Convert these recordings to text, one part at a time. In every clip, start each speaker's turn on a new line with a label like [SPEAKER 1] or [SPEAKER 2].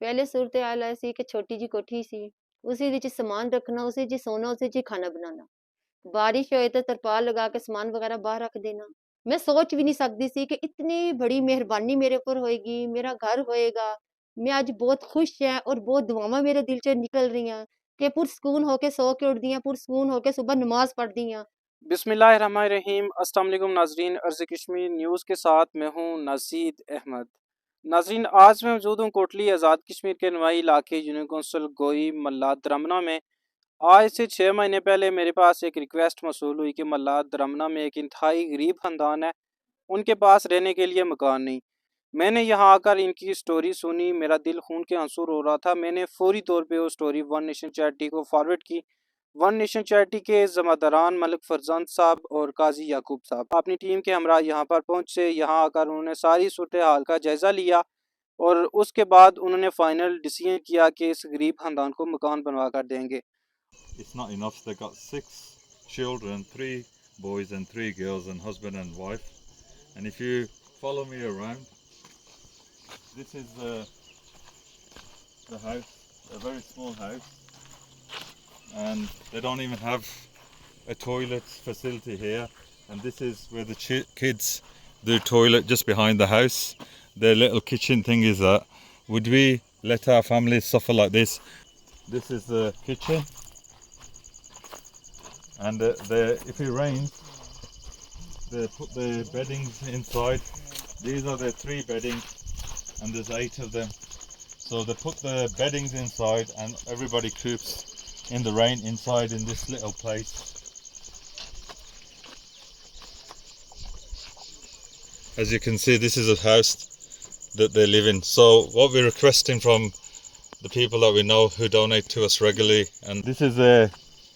[SPEAKER 1] ਪਹਿਲੇ ਸੂਰਤ-ਏ-ਹਾਲ ਇਹ ਸੀ ਕਿ ਛੋਟੀ ਜਿਹੀ ਕੋਠੀ ਸੀ, ਉਸੀ ਵਿੱਚ ਸਮਾਨ ਰੱਖਣਾ, ਉਸੇ 'ਚ ਸੋਣਾ, ਉਸੇ 'ਚ ਖਾਣਾ ਬਣਾਉਣਾ। ਬਾਰਿਸ਼ ਹੋਏ ਤਾਂ ਤਰਪਾਲ ਲਗਾ ਕੇ ਸਮਾਨ ਵਗੈरह ਬਾਹਰ ਰੱਖ ਦੇਣਾ। ਮੈਂ ਸੋਚ ਵੀ ਨਹੀਂ ਸਕਦੀ ਸੀ ਕਿ इतनी बड़ी मेहरबानी मेरे ऊपर होएगी, मेरा घर होएगा। मैं ਅੱਜ ਬਹੁਤ ਖੁਸ਼ ਹੈ ਔਰ ਬਹੁਤ ਦੁਆਵਾਂ ਮੇਰੇ ਦਿਲ 'ਚੋਂ ਨਿਕਲ ਰਹੀਆਂ ਕਿ पुरस्कून होके सो के उठदी ਹਾਂ, पुरस्कून होके सुबह नमाज पढ़ती ਹਾਂ।
[SPEAKER 2] बिस्मिल्लाहिर्रहमानिर्रहीम। अस्सलाम वालेकुम नाजरीन, अर्ज़ कश्मीर न्यूज़ के साथ मैं हूँ नाज़ीद अहमद। नाजरीन, आज मैं मौजूद हूँ कोटली आज़ाद कश्मीर के नवाई इलाके यूनियन कौंसिल गोई मल्ला द्रमना में। आज से 6 महीने पहले मेरे पास एक रिक्वेस्ट मौसूल हुई कि मल्ला द्रमना में एक इंतहाई गरीब ख़ानदान है, उनके पास रहने के लिए मकान नहीं। मैंने यहाँ आकर इनकी स्टोरी सुनी, मेरा दिल खून के आंसू रो रहा था। मैंने फौरी तौर पे वो स्टोरी वन नेशन चैरिटी को फॉरवर्ड की। वन नेशन चैरिटी के ज़िम्मेदारान मलिक फरजंद साहब और काजी याकूब साहब अपनी टीम के हमरा यहाँ पर पहुँचे। यहाँ आकर उन्होंने सारी सूरत हाल का जायज़ा लिया और उसके बाद उन्होंने फाइनल डिसीजन किया कि इस गरीब ख़ानदान को मकान बनवा कर देंगे।
[SPEAKER 3] It's not enough. They got 6 children, 3 boys and 3 girls, and husband and wife. And if you follow me around, this is the house, a very small house, and they don't even have a toilet facility here. And this is where the kids do toilet, just behind the house. Their little kitchen thing is that. Would we let our families suffer like this? This is the kitchen. And if it rains, they put the beddings inside. These are the 3 beddings, and there's 8 of them. So they put the beddings inside, and everybody coops in the rain inside in this little place. As you can see, this is a house that they live in. So what we're requesting from the people that we know who donate to us regularly, and this is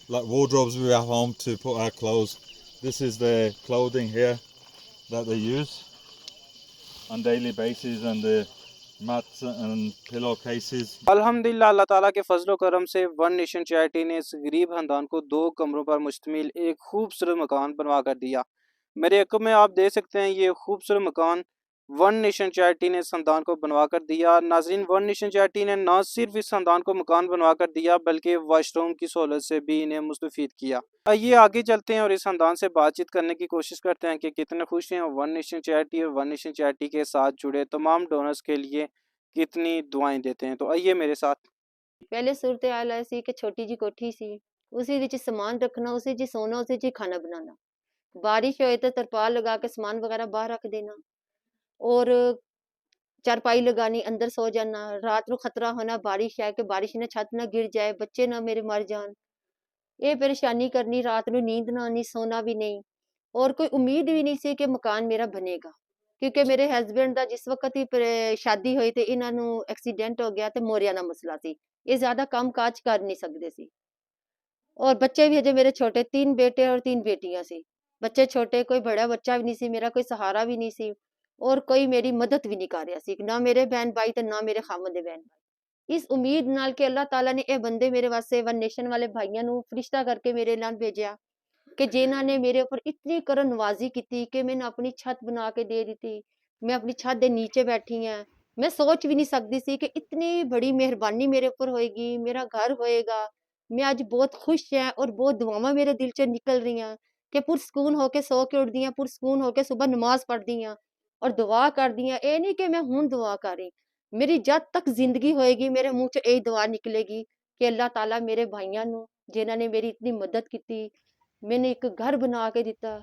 [SPEAKER 3] like wardrobes we have home to put our clothes. This is the clothing here that they use on daily basis, and the mats and pillowcases.
[SPEAKER 2] अल्हम्दुलिल्लाह, अल्लाह ताला के फजलो करम से one nation charity ने इस गरीब खानदान को 2 कमरों पर मुश्तमिल एक खूबसूरत मकान बनवा कर दिया। मेरे हक़ में आप देख सकते हैं ये खूबसूरत मकान वन नेशन चैरिटी ने इस खानदान को बनवा कर दिया। नाजरीन, वन नेशन चैरिटी ने न सिर्फ इस खानदान को मकान बनवा कर दिया बल्कि वाशरूम की सहूलत से भी इन्हें मुस्तफ़ीद किया। आइए आगे चलते हैं और इस खानदान से बातचीत करने की कोशिश करते हैं कि कितने खुश हैं वन नेशन चैरिटी और वन नेशन चैरिटी के साथ जुड़े तमाम डोनर्स के लिए कितनी दुआएं देते हैं। तो आइए मेरे साथ।
[SPEAKER 1] ਪਹਿਲੇ ਸੂਰਤ-ਏ-ਹਾਲ ਇਹ ਸੀ ਕਿ ਛੋਟੀ ਜਿਹੀ ਕੋਠੀ ਸੀ, ਉਸੀ ਵਿੱਚ ਸਮਾਨ ਰੱਖਣਾ, ਉਸੇ 'ਚ ਸੋਣਾ, ਉਸੇ 'ਚ ਖਾਣਾ ਬਣਾਉਣਾ। ਬਾਰਿਸ਼ ਹੋਏ ਤਾਂ ਤਰਪਾਲ ਲਗਾ ਕੇ ਸਮਾਨ ਵਗੈरह ਬਾਹਰ ਰੱਖ ਦੇਣਾ और चारपाई लगानी, अंदर सो जाना। रात ਨੂੰ खतरा होना बारिश है कि बारिश ने छत ना गिर जाए, बच्चे ना मेरे मर जान। ਇਹ परेशानी करनी, रात ਨੂੰ नींद ना आनी, सोना भी नहीं और कोई उम्मीद भी नहीं सी कि मकान मेरा बनेगा क्योंकि मेरे हस्बैंड ਦਾ ਜਿਸ ਵਕਤ ਹੀ ਸ਼ਾਦੀ ਹੋਈ ਤੇ ਇਹਨਾਂ ਨੂੰ ਐਕਸੀਡੈਂਟ ਹੋ ਗਿਆ ਤੇ ਮੋਰਿਆ ਦਾ ਮਸਲਾ ਸੀ। ਇਹ ਜ਼ਿਆਦਾ ਕੰਮ ਕਾਜ ਕਰ ਨਹੀਂ ਸਕਦੇ ਸੀ और बच्चे भी हजे मेरे छोटे 3 बेटे और 3 बेटियां सी। बच्चे छोटे, कोई बड़ा बच्चा भी नहीं सी, मेरा कोई सहारा भी नहीं सी और कोई मेरी मदद भी नहीं कर रहा सी, ना मेरे बहन भाई ते ना मेरे खामद दे बहन भाई। इस उम्मीद नाल कि अल्लाह ताला ने ये बंदे मेरे वास्ते वन नेशन वाले भाइयों ਨੂੰ फरिश्ता करके मेरे नाल भेजा कि जिन्हां ने मेरे ऊपर इतनी करन नवाजी की कि मैंने अपनी छत बना के दे दी। मैं अपनी छत के नीचे बैठी हैं। मैं सोच भी नहीं सकती सी कि इतनी बड़ी मेहरबानी मेरे ऊपर होएगी, मेरा घर होएगा। मैं आज बहुत खुश है और बहुत दुआवां मेरे दिल चों निकल रही हैं कि पुरस्कून होके सो के उठदी हां, पुरस्कून होके सुबह नमाज पढ़दी हां और दुआ करदी हां। ये नहीं कि मैं हुण दुआ कर रही, मेरी जद तक जिंदगी होएगी मेरे मुंह च यही दुआ निकलेगी कि अल्लाह ताला मेरे भाइयों नूं जिन्हां ने मेरी इतनी मदद की, मैंने एक घर बना के दिता।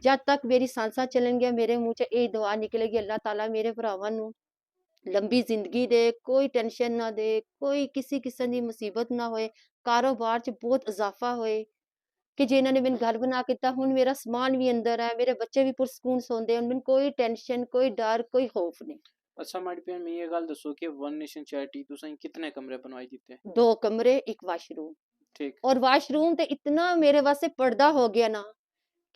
[SPEAKER 1] जद तक मेरी सांसां चलणगियां मेरे मुंह च यही दुआ निकलेगी अल्लाह ताला मेरे भरावां नूं लंबी जिंदगी दे, कोई टेंशन ना दे, कोई किसी किस्म की मुसीबत ना होए, कारोबार च बहुत इजाफा होए कि जिन्हां ने मैनूं घर बना के दिता। हुण मेरा समान भी अंदर है, मेरे बच्चे भी पुरस्कून सोंदे हैं, मैनूं कोई टेंशन, कोई डर, कोई खौफ नहीं।
[SPEAKER 2] अच्छा माड़ी भैन, मैं ये गल दसो कि वन नेशन चैरिटी तुसें कितने कमरे बनवाई दिते?
[SPEAKER 1] 2 कमरे, 1 वाशरूम
[SPEAKER 2] ठीक।
[SPEAKER 1] और वाशरूम ते इतना मेरे वास्ते पर्दा हो गया ना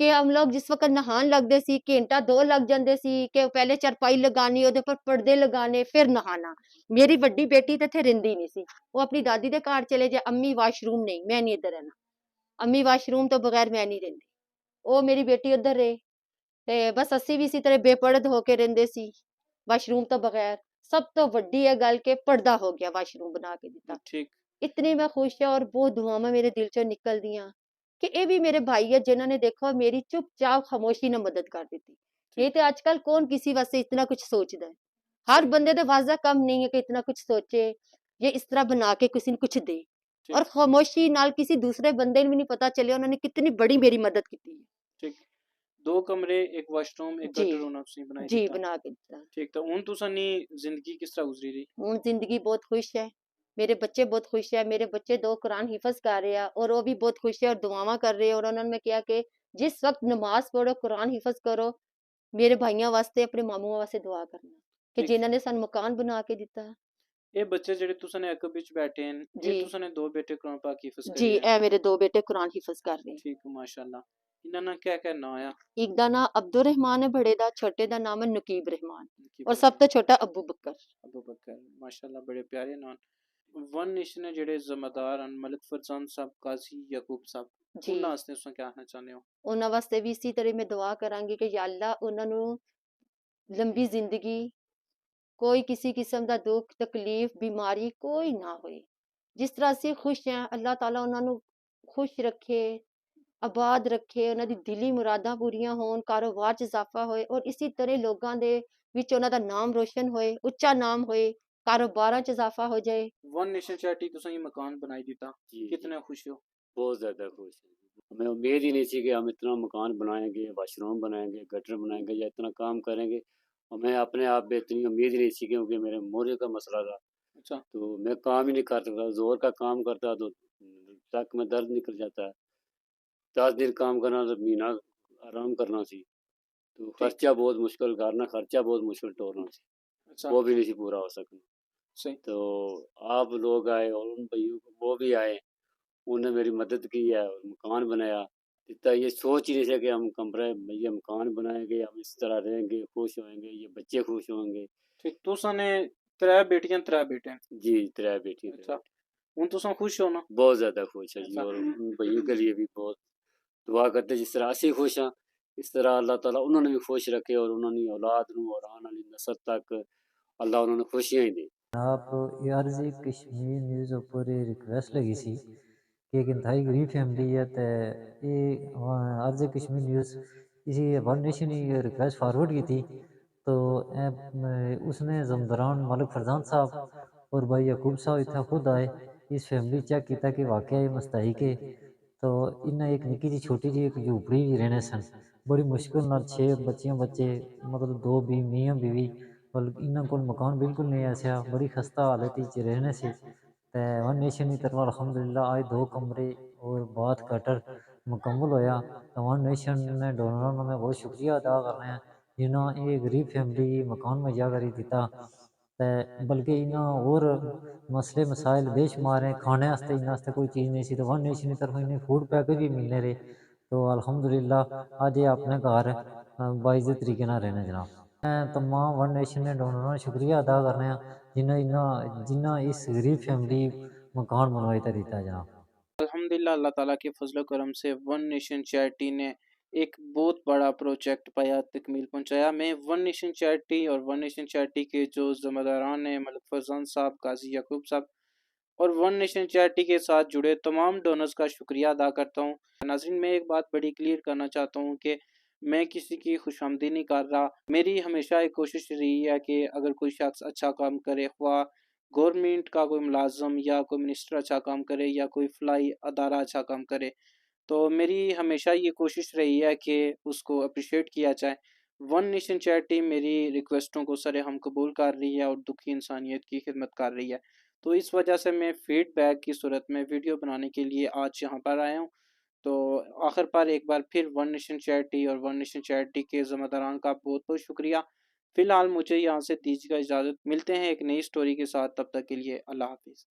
[SPEAKER 1] कि हम लोग जिस वक्त नहान लगते सी घंटा 2 लग जाते सी कि पहले चारपाई लगानी, ਉਹਦੇ पर पर्दे लगाने, फिर नहाना। मेरी बड़ी बेटी तो इत्थे रहिंदी नहीं सी, वो अपनी दादी दे घर चले जाए, अम्मी वाशरूम नहीं, मैं नहीं इधर रहना, अम्मी वाशरूम तो बगैर मैं नहीं रहिंदी। ਉਹ ਮੇਰੀ बेटी उधर रहे ते बस असी भी इसी तरह बेपरद होके रहिंदे सी वाशरूम तो बगैर। ਸਭ ਤੋਂ ਵੱਡੀ ਇਹ ਗੱਲ ਕਿ ਪਰਦਾ ਹੋ ਗਿਆ, ਵਾਸ਼ਰੂਮ ਬਣਾ ਕੇ ਦਿੱਤਾ।
[SPEAKER 2] ਠੀਕ
[SPEAKER 1] ਇਤਨੀ ਮੈਂ ਖੁਸ਼ ਹਾਂ ਔਰ ਬਹੁਤ ਦੁਆਵਾਂ ਮੇਰੇ ਦਿਲ ਚੋਂ ਨਿਕਲਦੀਆਂ ਕਿ ਇਹ ਵੀ ਮੇਰੇ ਭਾਈ ਹੈ ਜਿਨ੍ਹਾਂ ਨੇ ਦੇਖੋ ਮੇਰੀ ਚੁੱਪਚਾਪ ਖਾਮੋਸ਼ੀ ਨਾਲ ਮਦਦ ਕਰ ਦਿੱਤੀ। ਇਹ ਤੇ ਅੱਜ ਕੱਲ ਕੌਣ ਕਿਸੇ ਵਾਸਤੇ ਇਤਨਾ ਕੁਝ ਸੋਚਦਾ ਹੈ। ਹਰ ਬੰਦੇ ਦੇ ਵਾਸਤੇ ਕੰਮ ਨਹੀਂ ਹੈ ਕਿ ਇਤਨਾ ਕੁਝ ਸੋਚੇ ਜਾਂ ਇਸ ਤਰ੍ਹਾਂ ਬਣਾ ਕੇ ਕਿਸੇ ਨੂੰ ਕੁਝ ਦੇ।
[SPEAKER 2] ਠੀਕ
[SPEAKER 1] ਔਰ ਖਾਮੋਸ਼ੀ ਨਾਲ ਕਿਸੇ ਦੂਸਰੇ ਬੰਦੇ ਨੂੰ ਵੀ ਨਹੀਂ ਪਤਾ ਚੱਲਿਆ ਉਹਨਾਂ ਨੇ ਕਿਤਨੀ ਬੜੀ ਮੇਰੀ ਮਦਦ ਕੀਤੀ ਹੈ।
[SPEAKER 2] ਠੀਕ 2 ਕਮਰੇ, 1 ਵਾਸ਼ਰੂਮ, 1
[SPEAKER 1] ਜੀ
[SPEAKER 2] ਗਟਰ ਉਹਨਾਂ ਤੁਸੀਂ ਬਣਾਈ
[SPEAKER 1] ਜੀ
[SPEAKER 2] ਦਿੱਤਾ।
[SPEAKER 1] ਬਣਾ ਕੇ ਦਿੱਤਾ।
[SPEAKER 2] ਠੀਕ ਤਾਂ ਹੁਣ ਤੁਸਾਂ ਦੀ ਜ਼ਿੰਦਗੀ ਕਿਸ ਤਰ੍ਹਾਂ ਗੁਜ਼ਰੀ ਰਹੀ?
[SPEAKER 1] ਹੁਣ ਜ਼ਿੰਦਗੀ ਬਹੁਤ ਖੁਸ਼ ਹੈ, ਮੇਰੇ ਬੱਚੇ ਬਹੁਤ ਖੁਸ਼ ਹੈ, ਮੇਰੇ ਬੱਚੇ 2 ਕੁਰਾਨ ਹਿਫਜ਼ ਕਰ ਰਹੇ ਆ ਔਰ ਉਹ ਵੀ ਬਹੁਤ ਖੁਸ਼ ਹੈ ਔਰ ਦੁਆਵਾਂ ਕਰ ਰਹੇ ਔਰ ਉਹਨਾਂ ਨੇ ਮੈਂ ਕਿਹਾ ਕਿ ਜਿਸ ਵਕਤ ਨਮਾਜ਼ ਪੜੋ, ਕੁਰਾਨ ਹਿਫਜ਼ ਕਰੋ, ਮੇਰੇ ਭਾਈਆਂ ਵਾਸਤੇ, ਆਪਣੇ ਮਾਮੂਆਂ ਵਾਸਤੇ ਦੁਆ ਕਰਨਾ ਕਿ
[SPEAKER 2] ਠੀਕ
[SPEAKER 1] ਜਿਨ੍ਹਾਂ ਨੇ ਸਾਨੂੰ ਮਕਾਨ ਬਣਾ ਕੇ ਦਿੱਤਾ।
[SPEAKER 2] ਇਹ ਬੱਚੇ ਜਿਹੜੇ ਤੁਸਾਂ ਨੇ ਇੱਕ ਵਿੱਚ ਬੈਠੇ ਹਨ, ਇਹ
[SPEAKER 1] ਜੀ
[SPEAKER 2] ਤੁਸਾਂ ਨੇ 2 ਬੇਟੇ ਕੁਰਾਨ ਪਾਕ ਹਿਫਜ਼
[SPEAKER 1] ਜੀ
[SPEAKER 2] ਕਰੇ ਹੈ।
[SPEAKER 1] ਇਹ ਮੇਰੇ 2 ਬੇਟੇ ਕੁਰਾਨ ਹਿਫਜ਼ ਕਰ ਰਹੇ।
[SPEAKER 2] ਠੀਕ ਮਾਸ਼ਾਅੱਲਾ। ਇਹਨਾਂ ਦਾ ਕਿਆ ਨਾਂ ਆ?
[SPEAKER 1] ਇੱਕ ਦਾ ਨਾਮ ਅਬਦੁਰ ਰਹਿਮਾਨ ਹੈ ਬੜੇ ਦਾ, ਛੋਟੇ ਦਾ ਨਾਮ ਹੈ ਨਕੀਬ ਰਹਿਮਾਨ
[SPEAKER 2] ਕੀ
[SPEAKER 1] ਔਰ ਸਭ ਤੋਂ ਛੋਟਾ ਅਬੂ ਬਕਰ।
[SPEAKER 2] ਅਬੂ ਬਕਰ। ਮਾਸ਼ਾਅੱਲਾ ਬੜੇ ਪਿਆਰੇ ਨਾਂ। ਵਨ ਨੇਸ਼ਨ ਦੇ ਜਿਹੜੇ ਜ਼ਿੰਮੇਦਾਰ ਹਨ, ਮਲਕ ਫਰਜ਼ਾਨ ਸਾਹਿਬ, ਕਾਜ਼ੀ ਯਾਕੂਬ ਸਾਹਿਬ,
[SPEAKER 1] ਜੀ
[SPEAKER 2] ਉਹਨਾਂ ਵਾਸਤੇ ਤੁਸੀਂ ਕੀ ਕਹਿਣਾ ਚਾਹੁੰਦੇ ਹੋ?
[SPEAKER 1] ਉਹਨਾਂ ਵਾਸਤੇ ਵੀ ਇਸੇ ਤਰ੍ਹਾਂ ਮੈਂ ਦੁਆ ਕਰਾਂਗੀ ਕਿ ਯਾ ਅੱਲਾ ਉਹਨਾਂ ਨੂੰ ਲੰਬੀ ਜ਼ਿੰਦਗੀ, ਕੋਈ ਕਿਸੇ ਕਿਸਮ ਦਾ ਦੁੱਖ ਤਕਲੀਫ ਬਿਮਾਰੀ ਕੋਈ ਨਾ ਹੋਏ। ਜਿਸ ਤਰ੍ਹਾਂ ਅਸੀਂ ਖੁਸ਼ ਹਾਂ, ਅੱਲਾਹ ਤਾਲਾ ਉਹਨਾਂ ਨੂੰ ਖੁਸ਼ ਰੱਖੇ, ਆਬਾਦ ਰੱਖੇ, ਉਹਨਾਂ ਦੀ ਦਿਲੀ ਮੁਰਾਦਾਂ ਪੂਰੀਆਂ ਹੋਣ, ਕਾਰੋਬਾਰ 'ਚ ਇਜ਼ਾਫਾ ਹੋਏ ਔਰ ਇਸੇ ਤਰ੍ਹਾਂ ਲੋਕਾਂ ਦੇ ਵਿੱਚ ਉਹਨਾਂ ਦਾ ਨਾਮ ਰੋਸ਼ਨ ਹੋਏ, ਉੱਚਾ ਨਾਮ ਹੋਏ, ਕਾਰੋਬਾਰਾਂ 'ਚ ਇਜ਼ਾਫਾ ਹੋ ਜਾਏ।
[SPEAKER 2] वन नेशन चैरिटी तुसां ये मकान बनाई दिता,
[SPEAKER 4] जी
[SPEAKER 2] कितने खुश हो?
[SPEAKER 4] बहुत ज़्यादा खुश हैं। हमें उम्मीद ही नहीं थी कि हम इतना मकान बनाएंगे, वाशरूम बनाएंगे, गटर बनाएंगे या इतना काम करेंगे। हमें अपने आप में इतनी उम्मीद ही नहीं थी क्योंकि मेरे मोरे का मसला था,
[SPEAKER 2] अच्छा
[SPEAKER 4] तो मैं काम ही नहीं कर सकता। जोर का काम करता तो तक में दर्द निकल जाता है। 10 दिन काम करना तो महीना आराम करना सी, तो खर्चा बहुत मुश्किल करना, खर्चा बहुत मुश्किल टोरना सी,
[SPEAKER 2] अच्छा
[SPEAKER 4] वो भी नहीं सी पूरा हो सकना।
[SPEAKER 2] सही
[SPEAKER 4] तो आप लोग आए और उन भाइयों को वो भी आए, उन्होंने मेरी मदद की है और मकान बनाया। इतना ये सोच ही नहीं थे कि हम कमरे भैया मकान बनाएंगे, हम इस तरह रहेंगे, खुश होएंगे, ये बच्चे खुश होंगे।
[SPEAKER 2] ठीक तुसां ने 3 बेटियां 3 बेटे हैं,
[SPEAKER 4] जी 3 बेटियां।
[SPEAKER 2] अच्छा हुन तुसां खुश हो ना?
[SPEAKER 4] बहुत ज़्यादा खुश है जी,
[SPEAKER 2] अच्छा।
[SPEAKER 4] और उन भाइयों के लिए भी बहुत दुआ करते जिस तरह असी खुश हाँ, इस तरह अल्लाह ताला उन्होंने भी खुश रखे और उन्होंने औलाद नूं और आने वाली नस्ल तक अल्लाह उन्होंने खुशियां ही दी।
[SPEAKER 5] आप अर्ज़ कश्मीर न्यूज़ उप्पर रिक्वेस्ट लगी सी कि एक इंतहाई गरीब फैमिली है तो ये अर्ज़ कश्मीर न्यूज़ इसी वन नेशन ही रिक्वेस्ट फॉरवर्ड की थी। तो उसने ज़मदरान मलिक फरजान साहब और भाई यकूब साहब इतना खुद आए, इस फैमिली चेक किया कि वाकई ये मुस्तहिक है। तो इन्हें एक निक्की जी छोटी जी एक झोपड़ी भी रहने सन, बड़ी मुश्किल नाल 6 बच्चे मतलब 2 भी मियाँ बीवी, बल्कि इन्हों को मकान बिल्कुल नहीं ऐसा, बड़ी खस्ता हालत ही रहने से। तो वन नेशन की तरफ अल्हम्दुलिल्लाह आज 2 कमरे और बाथ गटर मुकम्मल होया। तो वन नेशन ने डोनरों का मैं बहुत शुक्रिया अदा करना है जिन्होंने ये गरीब फैमिली मकान मुहैया करी दिता। ते बल्कि इन्हों और मसले मसाइल बेशुमार हैं, खाने वास्ते इन्हों वास्ते कोई चीज़ नहीं सी, तो वन नेशन की तरफ इन्हें फूड पैकेज भी मिलने रहे। तो अल्हम्दुलिल्लाह आज ये अपने घर बाइज़्ज़त तरीके नाल रहने जनाब। मैं तमाम वन नेशन ने डोनरों का शुक्रिया अदा करने जिन्हों इस गरीब फैमिली मकान बनवाई ता दिता जनाब।
[SPEAKER 2] अल्हम्दुलिल्लाह अल्लाह ताला के फजल करम से वन नेशन चैरिटी ने एक बहुत बड़ा प्रोजेक्ट पाया तकमील पहुंचाया। मैं वन नेशन चैरिटी और वन नेशन चैरिटी के जो ज़िम्मेदारान हैं मलिक फरजान साहब, काजी याकूब साहब और वन नेशन चैरिटी के साथ जुड़े तमाम डोनर्स का शुक्रिया अदा करता हूँ। नाज़रीन मैं एक बात बड़ी क्लियर करना चाहता हूँ कि मैं किसी की खुशामदी नहीं कर रहा। मेरी हमेशा एक कोशिश रही है कि अगर कोई शख्स अच्छा काम करे, ख्वाह गवर्नमेंट का कोई मुलाजम या कोई मिनिस्टर अच्छा काम करे या कोई फलाई अदारा अच्छा काम करे, तो मेरी हमेशा ये कोशिश रही है कि उसको अप्रिशिएट किया जाए। वन नेशन चैरिटी मेरी रिक्वेस्टों को सरेआम कबूल कर रही है और दुखी इंसानियत की खिदमत कर रही है। तो इस वजह से मैं फीडबैक की सूरत में वीडियो बनाने के लिए आज यहाँ पर आया हूँ। तो आखिर पर एक बार फिर वन नेशन चैरिटी और वन नेशन चैरिटी के ज़िम्मेदारान का बहुत बहुत शुक्रिया। फ़िलहाल मुझे यहाँ से दीजिएगा इजाज़त, मिलते हैं एक नई स्टोरी के साथ, तब तक के लिए अल्लाह हाफ़िज़।